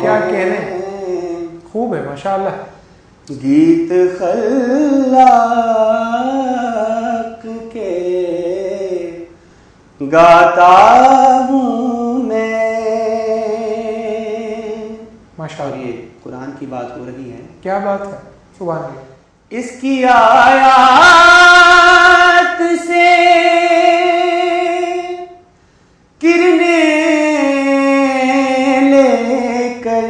کیا کہنے، خوب ہے ماشاءاللہ. گیت خلاق کے گاتا ہوں میں. ماشاءاللہ. یہ قرآن کی بات ہو رہی ہے. کیا بات ہے، سبحان اللہ. اس کی آیات سے کرنے لے کر.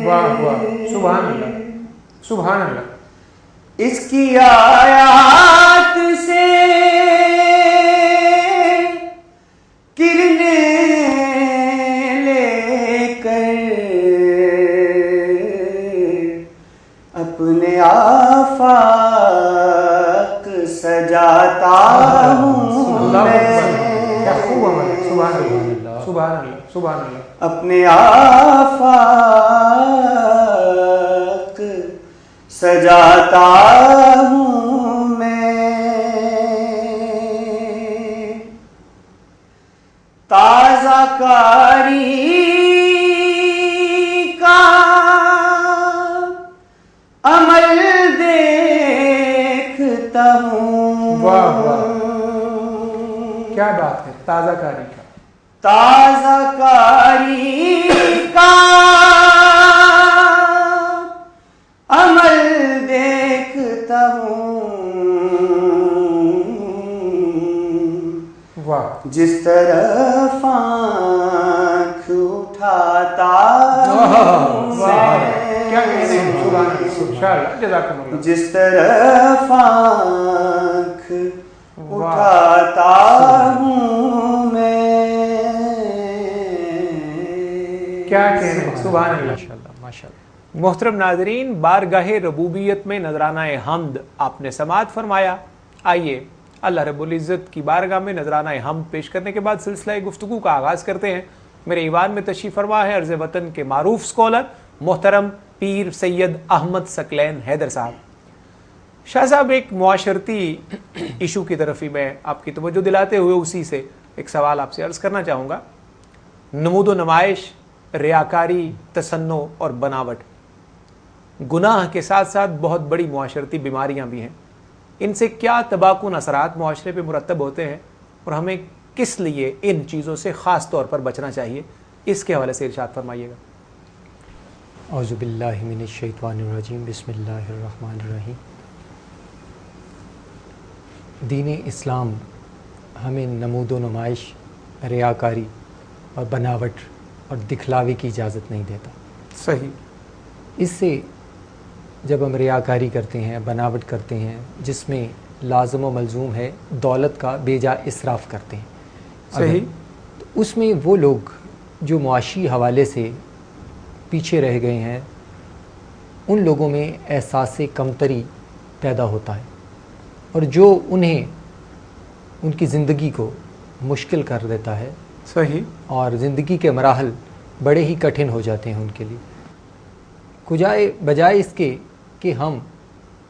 واہ واہ، سبحان اللہ سبحان اللہ. اس کی آیات سے کرنے لے کر اپنے آفاق سجاتا ہوں میں. کیا خوب عمل ہے، سبحان اللہ سبحان اللہ سبحان اللہ. اپنے آفاق سجاتا ہوں میں. تازہ کاری کا عمل دیکھتا ہوں. واہ واہ، کیا بات ہے، تازہ کاری کا. تازہ کاری کا عمل دیکھتا ہوں. واہ، جس طرف آنکھ اٹھاتا کیا کہتے ہیں، سبحان اللہ انشاءاللہ، جزاکم اللہ. جس طرف آنکھ اٹھاتا ہوں میں. کیا کہتے ہیں، سبحان اللہ ماشاءاللہ. محترم ناظرین، بارگاہ ربوبیت میں نذرانہ حمد آپ نے سماعت فرمایا. آئیے اللہ رب العزت کی بارگاہ میں نذرانہ حمد پیش کرنے کے بعد سلسلہ گفتگو کا آغاز کرتے ہیں. میرے ایوان میں تشریف فرما ہے عرض وطن کے معروف سکولر محترم پیر سید احمد ثقلین حیدر صاحب. شاہ صاحب، ایک معاشرتی ایشو کی طرف ہی میں آپ کی توجہ دلاتے ہوئے اسی سے ایک سوال آپ سے عرض کرنا چاہوں گا. نمود و نمائش، ریاکاری، تصنع اور بناوٹ گناہ کے ساتھ ساتھ بہت بڑی معاشرتی بیماریاں بھی ہیں. ان سے کیا تباکن اثرات معاشرے پہ مرتب ہوتے ہیں اور ہمیں کس لیے ان چیزوں سے خاص طور پر بچنا چاہیے، اس کے حوالے سے ارشاد فرمائیے گا. اعوذ باللہ من الشیطان الرجیم، بسم اللہ الرحمن الرحیم. دین اسلام ہمیں نمود و نمائش، ریاکاری اور بناوٹ اور دکھلاوے کی اجازت نہیں دیتا. صحیح. اس سے جب ہم ریاکاری کرتے ہیں، بناوٹ کرتے ہیں، جس میں لازم و ملزوم ہے دولت کا بے جا اسراف کرتے ہیں. صحیح. تو اس میں وہ لوگ جو معاشی حوالے سے پیچھے رہ گئے ہیں، ان لوگوں میں احساس کمتری پیدا ہوتا ہے، اور جو انہیں ان کی زندگی کو مشکل کر دیتا ہے. صحیح. اور زندگی کے مراحل بڑے ہی کٹھن ہو جاتے ہیں ان کے لیے. بجائے اس کے کہ ہم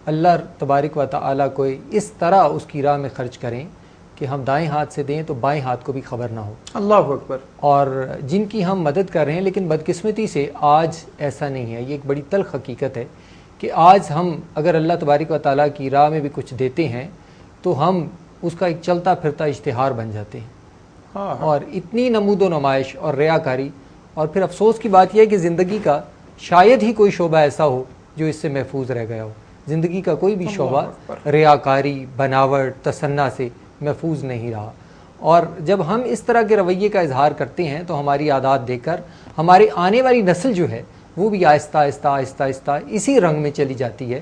اللہ تبارک و تعالیٰ کو اس طرح اس کی راہ میں خرچ کریں کہ ہم دائیں ہاتھ سے دیں تو بائیں ہاتھ کو بھی خبر نہ ہو. اللہ اکبر. اور جن کی ہم مدد کر رہے ہیں، لیکن بدقسمتی سے آج ایسا نہیں ہے. یہ ایک بڑی تلخ حقیقت ہے کہ آج ہم اگر اللہ تبارک و تعالیٰ کی راہ میں بھی کچھ دیتے ہیں تو ہم اس کا ایک چلتا پھرتا اشتہار بن جاتے ہیں. اور اتنی نمود و نمائش اور ریاکاری. اور پھر افسوس کی بات یہ ہے کہ زندگی کا شاید ہی کوئی شعبہ ایسا ہو جو اس سے محفوظ رہ گیا ہو. زندگی کا کوئی بھی شعبہ ریاکاری، بناوٹ، تصنع سے محفوظ نہیں رہا. اور جب ہم اس طرح کے رویے کا اظہار کرتے ہیں تو ہماری عادات دیکھ کر ہماری آنے والی نسل جو ہے وہ بھی آہستہ آہستہ آہستہ آہستہ اسی رنگ میں چلی جاتی ہے.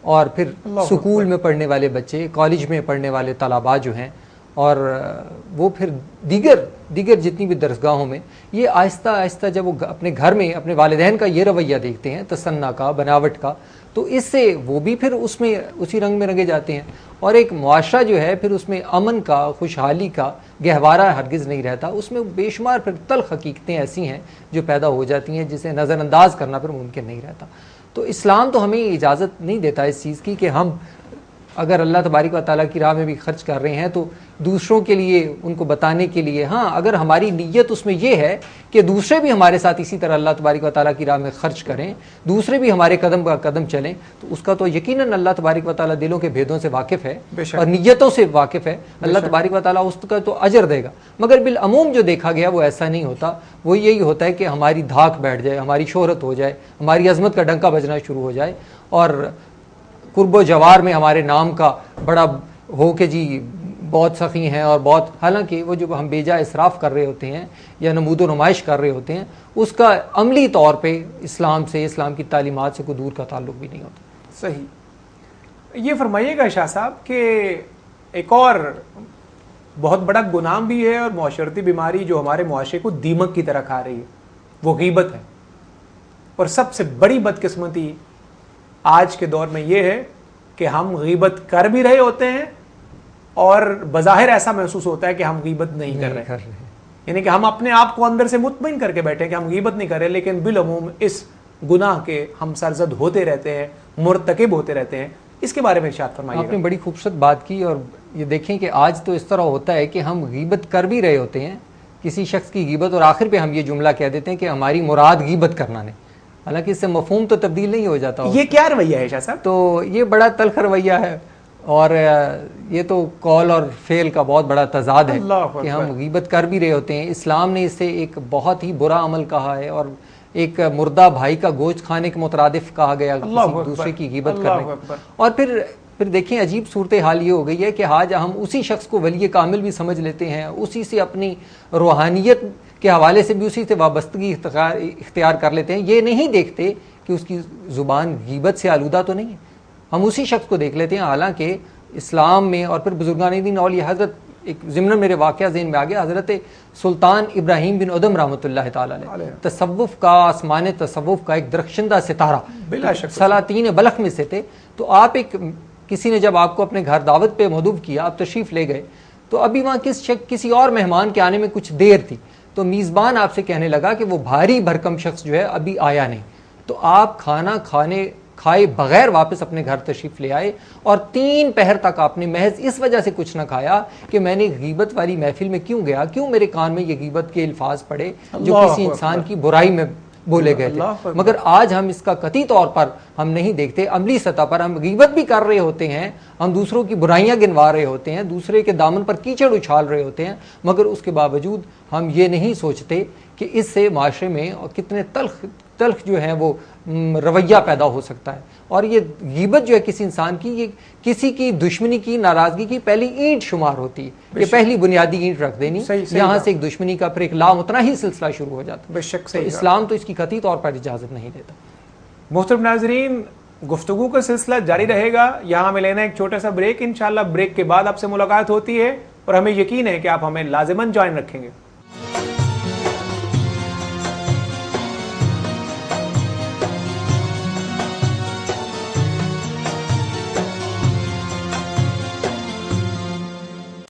اور پھر سکول میں پڑھنے والے بچے، کالج میں پڑھنے والے طلباء جو ہیں، اور وہ پھر دیگر جتنی بھی درسگاہوں میں یہ آہستہ آہستہ جب وہ اپنے گھر میں اپنے والدین کا یہ رویہ دیکھتے ہیں تصنع کا، بناوٹ کا، تو اس سے وہ بھی پھر اس میں اسی رنگ میں رنگے جاتے ہیں. اور ایک معاشرہ جو ہے پھر اس میں امن کا، خوشحالی کا گہوارہ ہرگز نہیں رہتا. اس میں بے شمار پھر تلخ حقیقتیں ایسی ہیں جو پیدا ہو جاتی ہیں جسے نظر انداز کرنا پھر ممکن نہیں رہتا. تو اسلام تو ہمیں اجازت نہیں دیتا اس چیز کی کہ ہم اگر اللہ تبارک و تعالیٰ کی راہ میں بھی خرچ کر رہے ہیں تو دوسروں کے لیے ان کو بتانے کے لیے، ہاں اگر ہماری نیت اس میں یہ ہے کہ دوسرے بھی ہمارے ساتھ اسی طرح اللہ تبارک و تعالیٰ کی راہ میں خرچ کریں، دوسرے بھی ہمارے قدم کا قدم چلیں، تو اس کا تو یقیناً اللہ تبارک و تعالیٰ دلوں کے بھیدوں سے واقف ہے اور نیتوں سے واقف ہے، اللہ تبارک و تعالیٰ اس کا تو اجر دے گا۔ مگر بالعموم جو دیکھا گیا وہ ایسا نہیں ہوتا، وہ یہی ہوتا ہے کہ ہماری دھاک بیٹھ جائے، ہماری شہرت ہو جائے، ہماری عظمت کا ڈنکا بجنا شروع ہو جائے، اور قرب و جوار میں ہمارے نام کا بڑا ہو کہ جی بہت سخی ہیں اور بہت، حالانکہ وہ جو ہم بیجا اسراف کر رہے ہوتے ہیں یا نمود و نمائش کر رہے ہوتے ہیں، اس کا عملی طور پہ اسلام سے، اسلام کی تعلیمات سے کوئی دور کا تعلق بھی نہیں ہوتا۔ صحیح۔ یہ فرمائیے گا شاہ صاحب کہ ایک اور بہت بڑا گناہ بھی ہے اور معاشرتی بیماری جو ہمارے معاشرے کو دیمک کی طرح کھا رہی ہے، وہ غیبت ہے، اور سب سے بڑی بدقسمتی آج کے دور میں یہ ہے کہ ہم غیبت کر بھی رہے ہوتے ہیں اور بظاہر ایسا محسوس ہوتا ہے کہ ہم غیبت نہیں کر رہے، یعنی کہ ہم اپنے آپ کو اندر سے مطمئن کر کے بیٹھے کہ ہم غیبت نہیں کر رہے، لیکن بالعموم اس گناہ کے ہم سرزد ہوتے رہتے ہیں، مرتکب ہوتے رہتے ہیں۔ اس کے بارے میں ارشاد فرمائیے۔ آپ نے بڑی خوبصورت بات کی، اور یہ دیکھیں کہ آج تو اس طرح ہوتا ہے کہ ہم غیبت کر بھی رہے ہوتے ہیں، کسی شخص کی غیبت، اور آخر پہ ہم یہ جملہ کہہ دیتے ہیں کہ ہماری مراد غیبت کرنا نہیں، حالانکہ اس سے مفہوم تو تبدیل نہیں ہو جاتا۔ یہ کیا رویہ ہے شاہ صاحب؟ تو یہ بڑا تلخ رویہ ہے، اور یہ تو قول اور فعل کا بہت بڑا تضاد ہے کہ ہم غیبت کر بھی رہے ہوتے ہیں۔ اسلام نے اسے ایک بہت ہی برا عمل کہا ہے، اور ایک مردہ بھائی کا گوشت کھانے کے مترادف کہا گیا کسی دوسرے کی غیبت کرنے۔ اور پھر دیکھیں عجیب صورتحال یہ ہو گئی ہے کہ آج ہم اسی شخص کو ولی کامل بھی سمجھ لیتے ہیں، اسی سے اپنی روحانیت کے حوالے سے بھی اسی سے وابستگی اختیار کر لیتے ہیں، یہ نہیں دیکھتے کہ اس کی زبان غیبت سے آلودہ تو نہیں ہے۔ ہم اسی شخص کو دیکھ لیتے ہیں، حالانکہ اسلام میں اور پھر بزرگان دین اولیاء حضرت، ایک ضمن میرے واقعہ ذہن میں آ گیا، حضرت سلطان ابراہیم بن ادم رحمۃ اللہ تعالی علیہ تصوف کا، آسمان تصوف کا ایک درخشندہ ستارہ، بلا شک سلاطین بلخ میں سے تھے۔ تو آپ کسی نے جب آپ کو اپنے گھر دعوت پہ مدعو کیا، آپ تشریف لے گئے، تو ابھی وہاں کسی اور مہمان کے آنے میں کچھ دیر تھی، تو میزبان آپ سے کہنے لگا کہ وہ بھاری بھرکم شخص جو ہے ابھی آیا نہیں، تو آپ کھانا کھائے بغیر واپس اپنے گھر تشریف لے آئے، اور 3 پہر تک آپ نے محض اس وجہ سے کچھ نہ کھایا کہ میں نے غیبت والی محفل میں کیوں گیا، کیوں میرے کان میں یہ غیبت کے الفاظ پڑے جو کسی انسان کی برائی میں بولے گئے تھے۔ مگر آج ہم اس کا قطعی طور پر ہم نہیں دیکھتے، عملی سطح پر ہم غیبت بھی کر رہے ہوتے ہیں، ہم دوسروں کی برائیاں گنوا رہے ہوتے ہیں، دوسرے کے دامن پر کیچڑ اچھال رہے ہوتے ہیں، مگر اس کے باوجود ہم یہ نہیں سوچتے کہ اس سے معاشرے میں کتنے تلخ جو ہیں وہ رویہ پیدا ہو سکتا ہے۔ اور یہ غیبت جو ہے کسی انسان کی، یہ کسی کی دشمنی کی، ناراضگی کی پہلی اینٹ شمار ہوتی ہے، یہ پہلی بنیادی اینٹ رکھ دینی، یہاں سے ایک دشمنی کا پھر ایک لامتناہی سلسلہ شروع ہو جاتا ہے۔ بے شک تو اسلام تو اس کی قطعی طور پر اجازت نہیں دیتا۔ محترم ناظرین، گفتگو کا سلسلہ جاری رہے گا، یہاں ہمیں لینا ایک چھوٹا سا بریک، انشاءاللہ بریک کے بعد آپ سے ملاقات ہوتی ہے، اور ہمیں یقین ہے کہ آپ ہمیں لازماً جوائن رکھیں گے۔